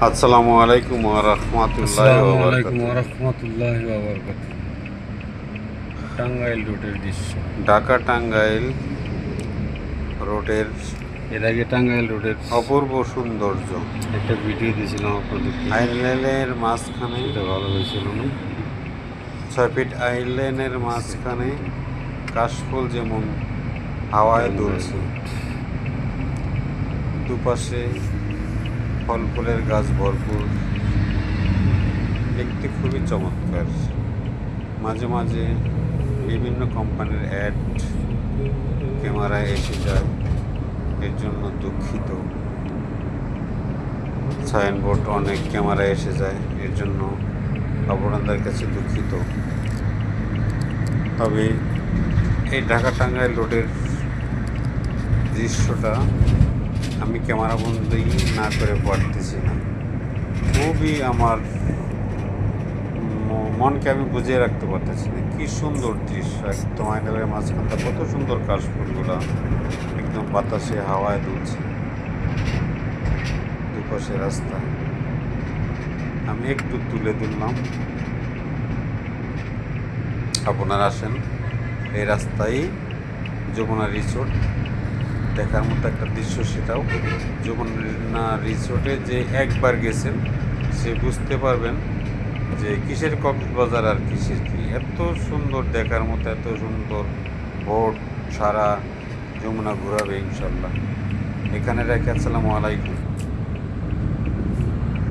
আসসালামু আলাইকুম ওয়া রাহমাতুল্লাহি ওয়া আসসালামু আলাইকুম বারাকাতুহু। ওরহমতুল্লাহি ওবরকাতুহ। টাঙ্গাইল রোডের দৃশ্য। ঢাকা টাঙ্গাইল রোডের এর আগে টাঙ্গাইল রোডের অপূর্ব সৌন্দর্য। একটা ভিডিও দিয়েছিলাম আপনাদেরকে, আইল্যান্ডের মাঝখানে, সেটা ভালো হয়েছিল না? 6 ফিট আইল্যান্ডের মাঝখানে কাশফুল যেমন হাওয়ায় দুলছে, দুপাশে ফল ফুলের গাছ ভরপুর, দেখতে খুবই চমৎকার। মাঝে মাঝে বিভিন্ন কোম্পানির অ্যাড ক্যামেরায় এসে যায়, এর জন্য দুঃখিত। সাইনবোর্ড অনেক ক্যামেরায় এসে যায়, এর জন্য আপনাদের কাছে দুঃখিত। তবে এই ঢাকা টাঙ্গাইল রোডের দৃশ্যটা আমি ক্যামেরাবন্দি না করে পারতেছি না। খুবই আমার মনকে আমি বুঝিয়ে রাখতে পারতেছি না। কী সুন্দর দৃশ্য, একদম আইনালের মাঝখানটা কত সুন্দর কাশফুলগুলা একদম বাতাসে হাওয়ায় দুলছে, দুপাশে রাস্তা। আমি একটু তুলে দিলাম, আপনারা আসেন। এই রাস্তায় যমুনা রিসোর্ট, দেখার মতো একটা দৃশ্য। সেটাও যমুনা রিসোর্টে যে একবার গেছেন সে বুঝতে পারবেন যে কিসের কক্সবাজার আর কিসের কি। এত সুন্দর দেখার মতো, এত সুন্দর বোট সারা যমুনা ঘোরাবে ইনশাল্লাহ। এখানে রেখে আসসালামু আলাইকুম।